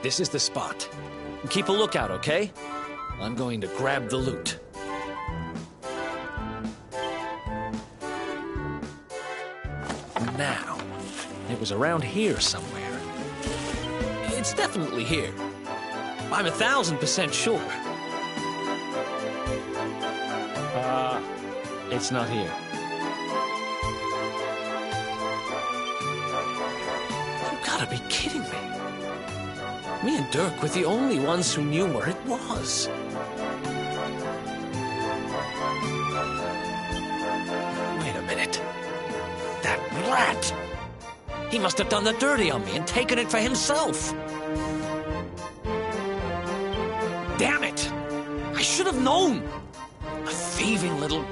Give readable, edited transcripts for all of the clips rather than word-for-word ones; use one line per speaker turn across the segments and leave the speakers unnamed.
This is the spot. Keep a lookout, okay? I'm going to grab the loot. Now, it was around here somewhere. It's definitely here. I'm 1000% sure. It's not here. You gotta be kidding me. Me and Dirk were the only ones who knew where it was. Wait a minute. That rat! He must have done the dirty on me and taken it for himself. Damn it! I should have known! A thieving little...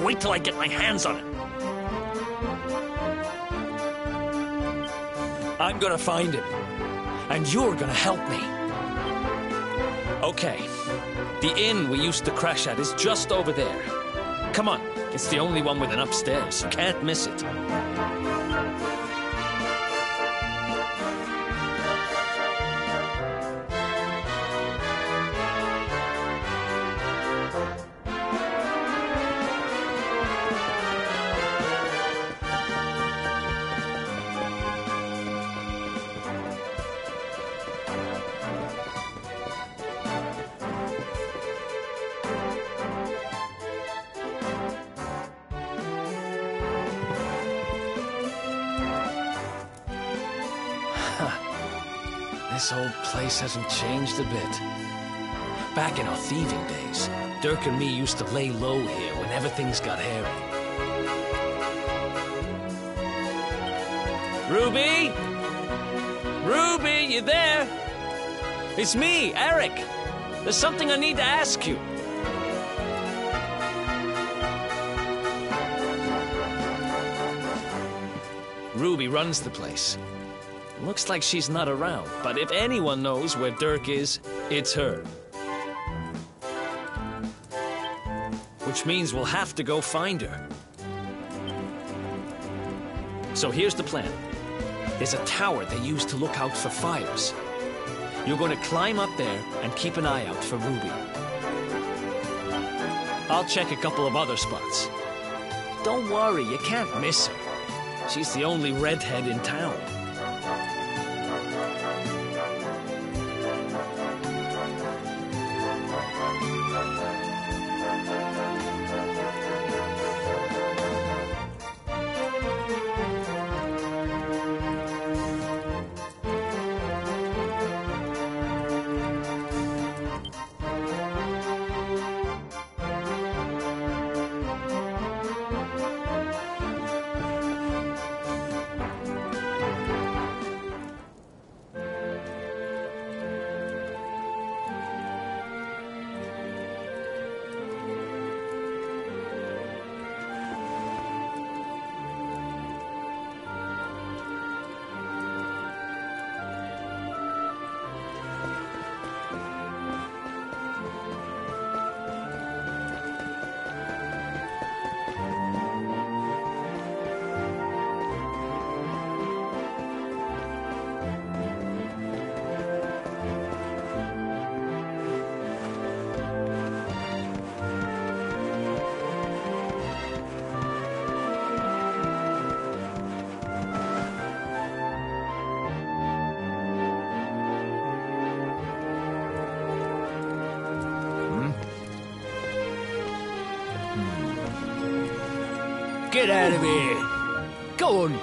Wait till I get my hands on it. I'm gonna find him. And you're gonna help me. Okay. The inn we used to crash at is just over there. Come on. It's the only one with an upstairs. You can't miss it. This old place hasn't changed a bit. Back in our thieving days, Dirk and me used to lay low here whenever things got hairy. Ruby? Ruby, you there? It's me, Eric. There's something I need to ask you. Ruby runs the place. Looks like she's not around, but if anyone knows where Dirk is, it's her. Which means we'll have to go find her. So here's the plan. There's a tower they use to look out for fires. You're going to climb up there and keep an eye out for Ruby. I'll check a couple of other spots. Don't worry, you can't miss her. She's the only redhead in town. Get out of here! Go on!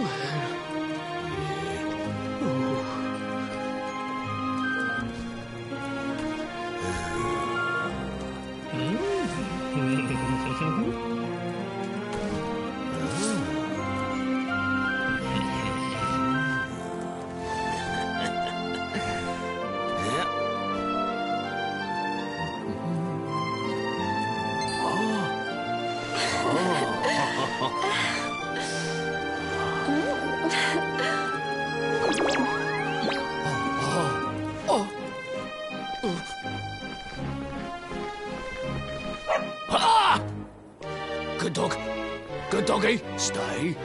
Good dog. Good doggy. Stay.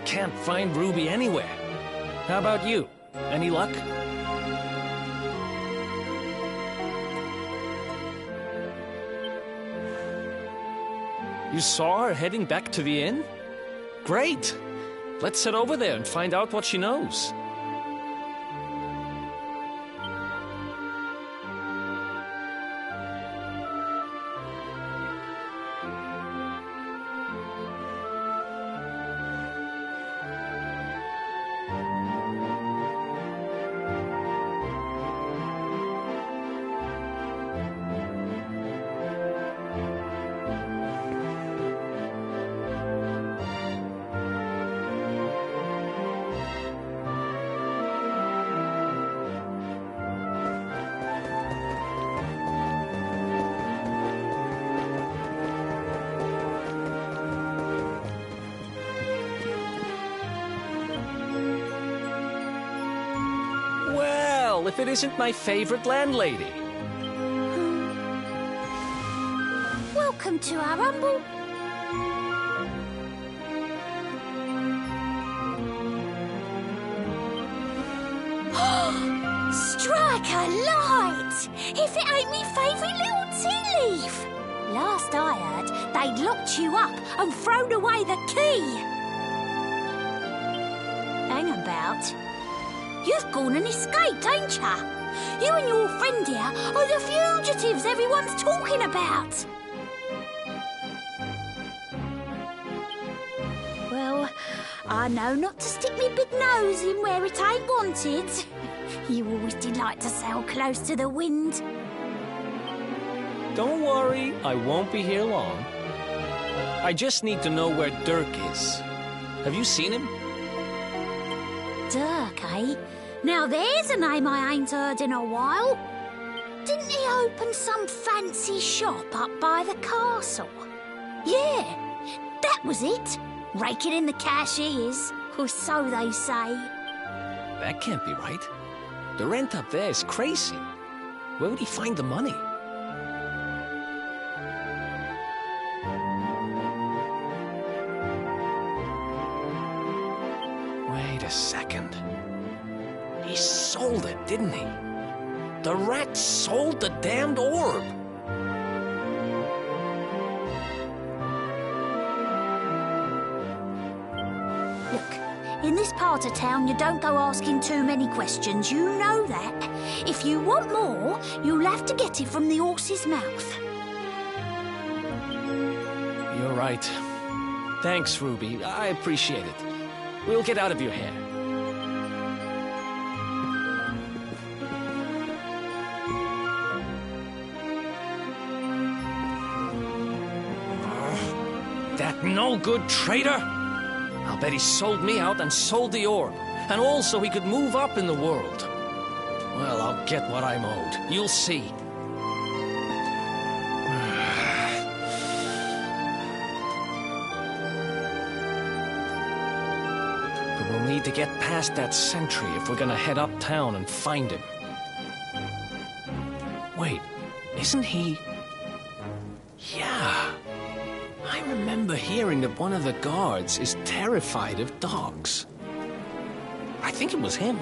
Can't find Ruby anywhere. How about you? Any luck? You saw her heading back to the inn? Great! Let's head over there and find out what she knows. If it isn't my favorite landlady.
Welcome to our humble... Strike a light! If it ain't me favourite little tea leaf! Last I heard, they'd locked you up and thrown away the key. Hang about. You've gone and escaped, ain't ya? You and your friend here are the fugitives everyone's talking about. Well, I know not to stick me big nose in where it ain't wanted. You always delight to sail close to the wind.
Don't worry, I won't be here long. I just need to know where Dirk is. Have you seen him?
Dirk, eh? Now there's a name I ain't heard in a while. Didn't he open some fancy shop up by the castle? Yeah, that was it. Raking in the cash he is, or so they say.
That can't be right. The rent up there is crazy. Where would he find the money? Wait a second. He sold it, didn't he? The rat sold the damned orb.
Look, in this part of town you don't go asking too many questions, you know that. If you want more, you'll have to get it from the horse's mouth.
You're right. Thanks, Ruby. I appreciate it. We'll get out of your hair. That no-good traitor! I'll bet he sold me out and sold the orb. And also he could move up in the world. Well, I'll get what I'm owed. You'll see. But we'll need to get past that sentry if we're gonna head uptown and find him. Wait, isn't he... Yeah. I remember hearing that one of the guards is terrified of dogs. I think it was him.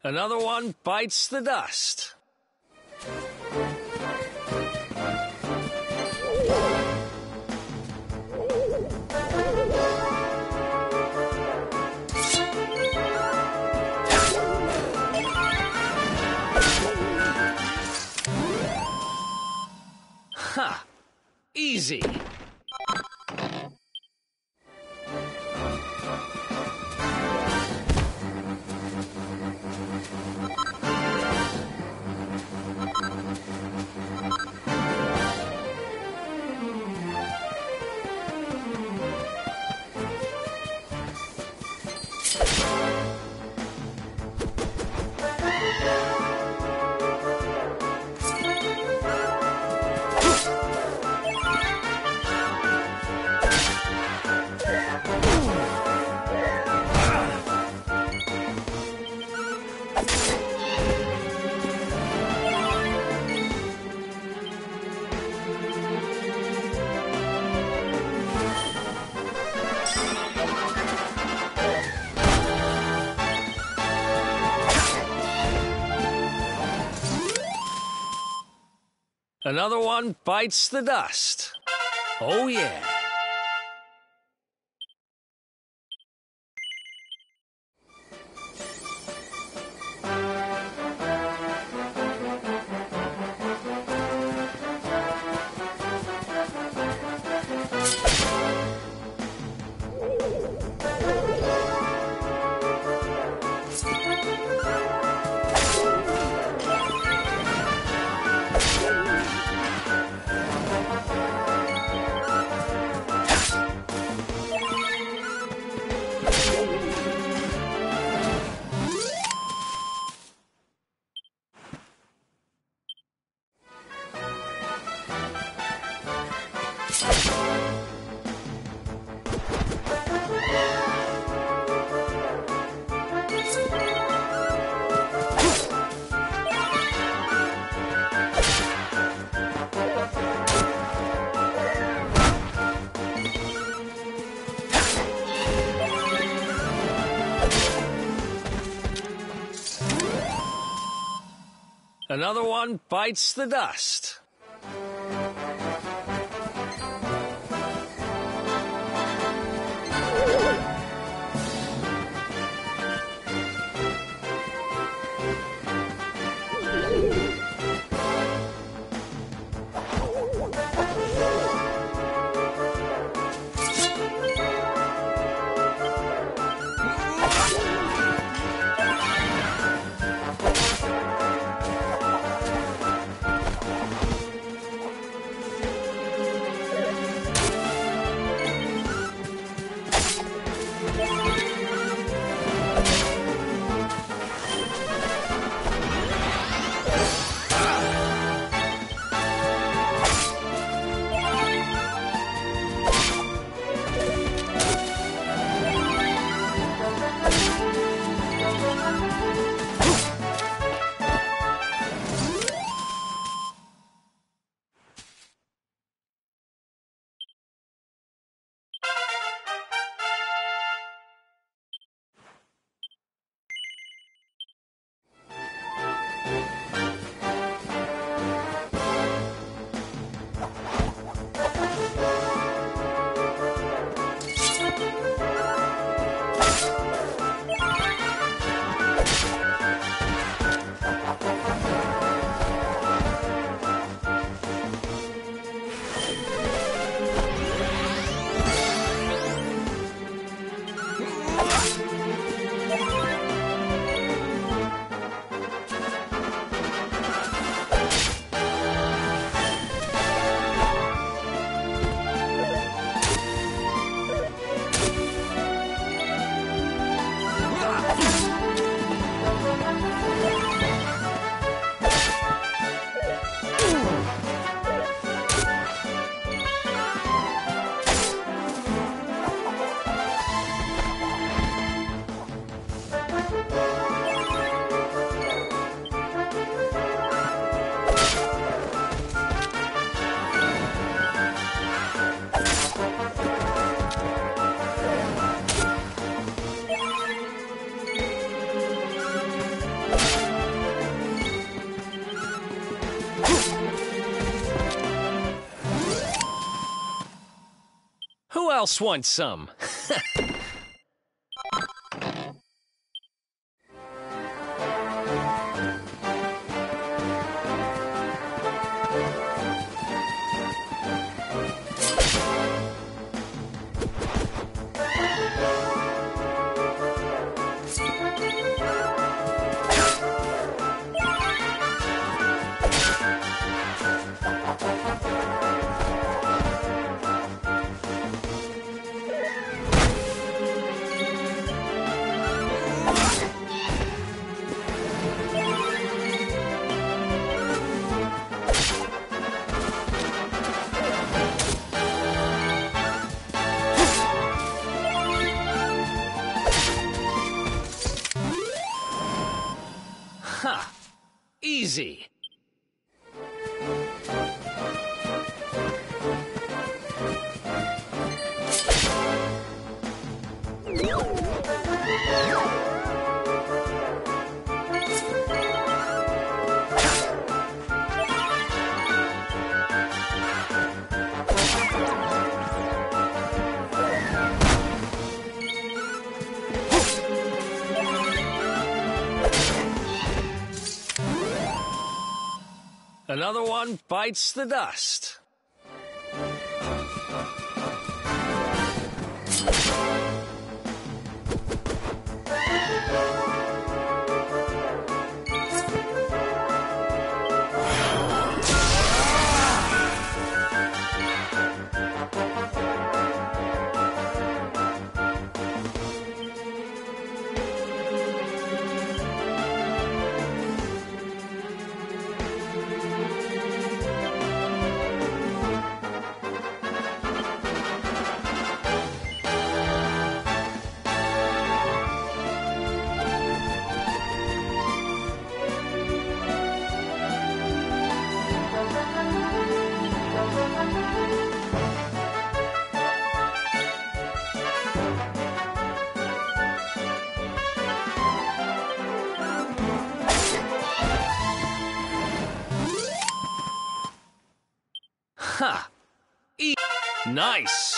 Another one bites the dust. Ha! Easy. Another one bites the dust. Oh, yeah. Another one bites the dust. else wants some? Ha! Easy. Another one bites the dust. Ha! Nice!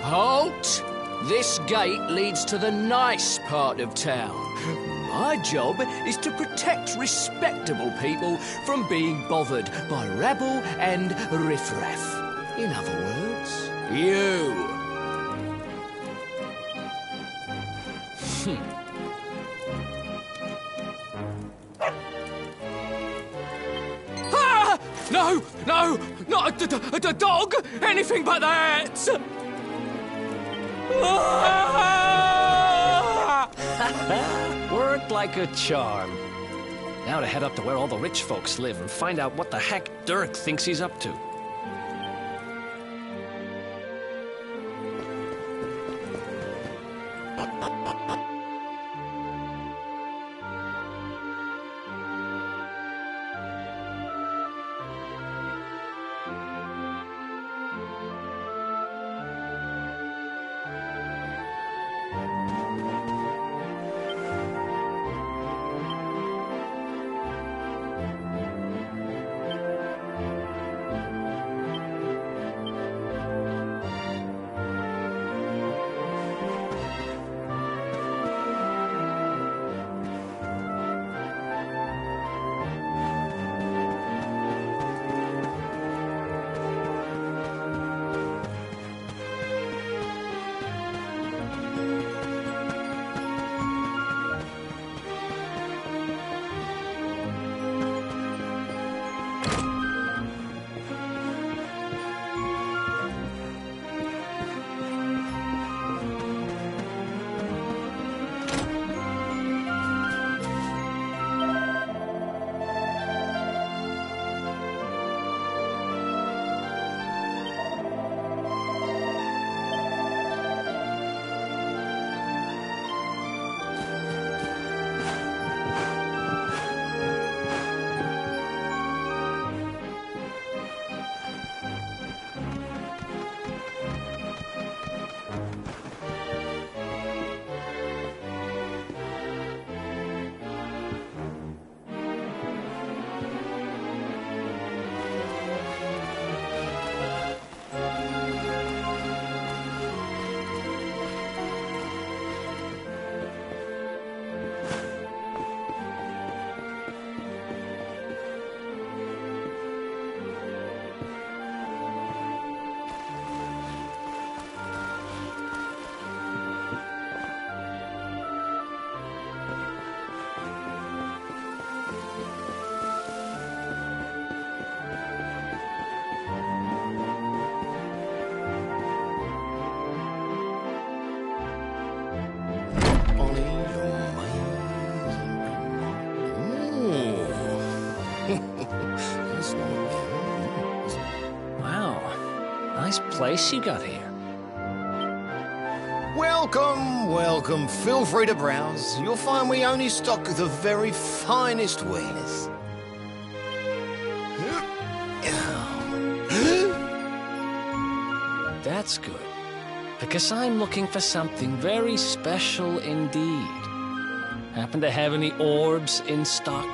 Halt! This gate leads to the nice part of town. My job is to protect respectable people from being bothered by rabble and riffraff. In other words, you. Ah! No! No! Not a dog! Anything but that!
Worked like a charm. Now to head up to where all the rich folks live and find out what the heck Dirk thinks he's up to. place you got here.
Welcome, welcome. Feel free to browse. You'll find we only stock the very finest wares.
That's good, because I'm looking for something very special indeed. Happen to have any orbs in stock?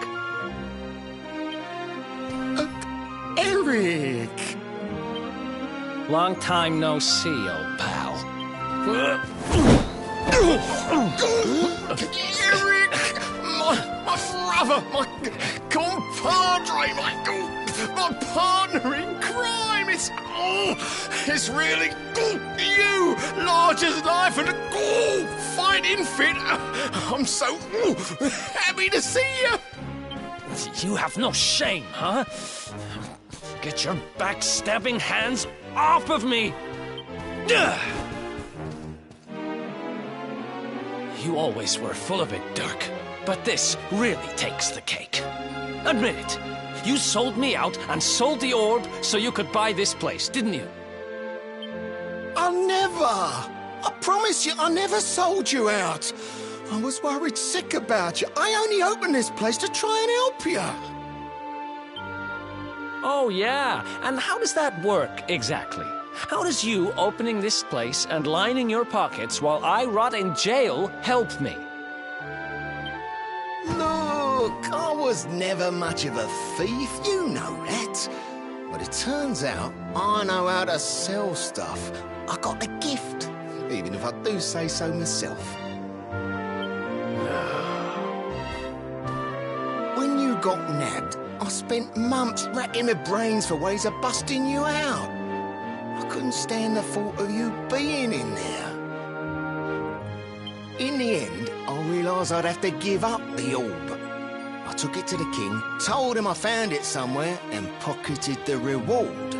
Eric!
Long time no see, old pal.
Eric! My brother, my compadre, my partner in crime! It's really you, large as life and fighting fit. I'm so happy to see you.
You have no shame, huh? Get your backstabbing hands off of me! You always were full of it, Dirk. But this really takes the cake. Admit it. You sold me out and sold the orb so you could buy this place, didn't you?
I never! I promise you, I never sold you out. I was worried sick about you. I only opened this place to try and help you.
Oh, yeah. And how does that work, exactly? How does you opening this place and lining your pockets while I rot in jail help me?
Look, I was never much of a thief, you know that. But it turns out I know how to sell stuff. I got a gift, even if I do say so myself. When you got nabbed, I spent months racking my brains for ways of busting you out. I couldn't stand the thought of you being in there. In the end, I realised I'd have to give up the orb. I took it to the king, told him I found it somewhere, and pocketed the reward.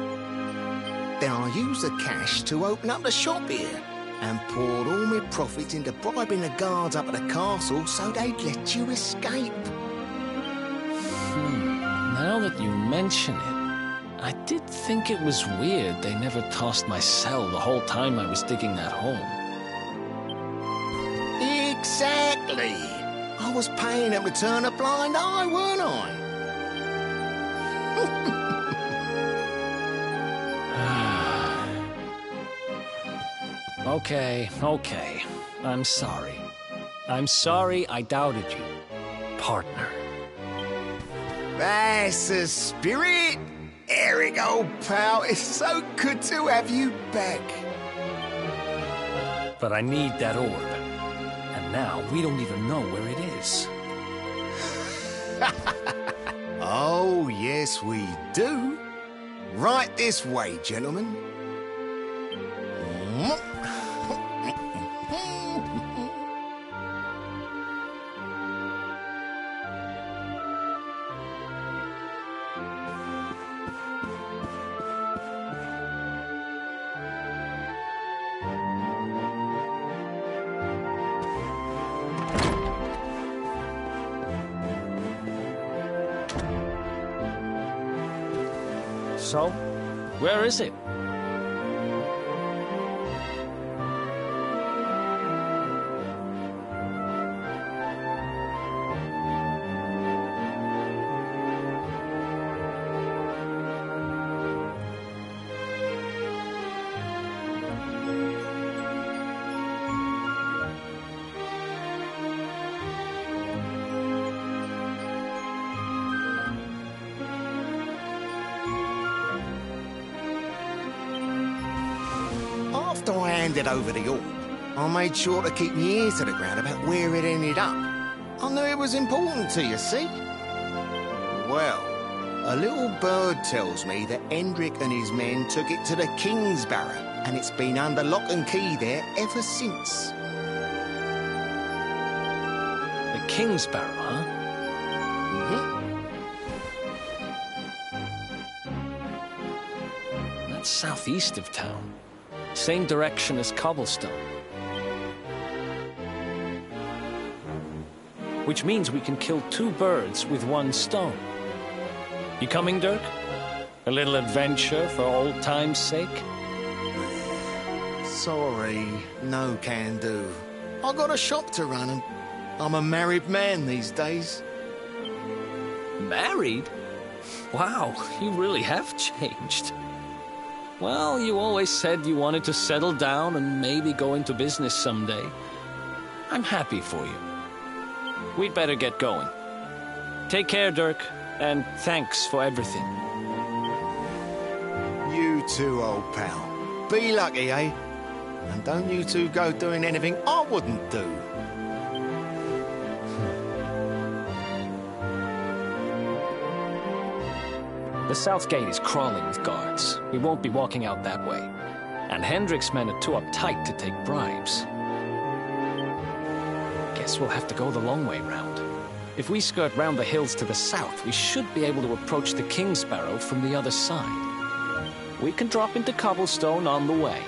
Then I used the cash to open up the shop here, and poured all my profits into bribing the guards up at the castle so they'd let you escape.
Now that you mention it, I did think it was weird they never tossed my cell the whole time I was digging that hole.
Exactly. I was paying them to turn a blind eye, weren't I?
Okay. I'm sorry. I'm sorry I doubted you, partner.
That's the spirit. Eric, old pal, it's so good to have you back.
But I need that orb. And now we don't even know where it is.
Oh, yes, we do. Right this way, gentlemen.
So, where is it?
After I handed over the orb, I made sure to keep my ears to the ground about where it ended up. I knew it was important to you, see? Well, a little bird tells me that Hendrik and his men took it to the King's Barrow, and it's been under lock and key there ever since.
The King's Barrow, huh? That's southeast of town. Same direction as Cobblestone. Which means we can kill two birds with one stone. You coming, Dirk? A little adventure for old time's sake?
Sorry, no can do. I got a shop to run and I'm a married man these days.
Married? Wow, you really have changed. Well, you always said you wanted to settle down and maybe go into business someday. I'm happy for you. We'd better get going. Take care, Dirk, and thanks for everything.
You too, old pal. Be lucky, eh? And don't you two go doing anything I wouldn't do.
The south gate is crawling with guards. We won't be walking out that way. And Hendrik's men are too uptight to take bribes. Guess we'll have to go the long way round. If we skirt round the hills to the south, we should be able to approach the King Sparrow from the other side. We can drop into cobblestone on the way.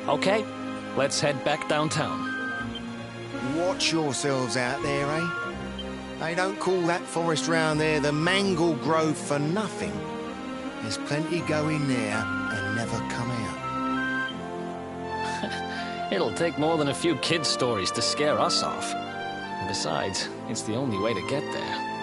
Okay, let's head back downtown.
Watch yourselves out there, eh? They don't call that forest round there the Mangle Grove for nothing. There's plenty go in there and never come out.
It'll take more than a few kid stories to scare us off. Besides, it's the only way to get there.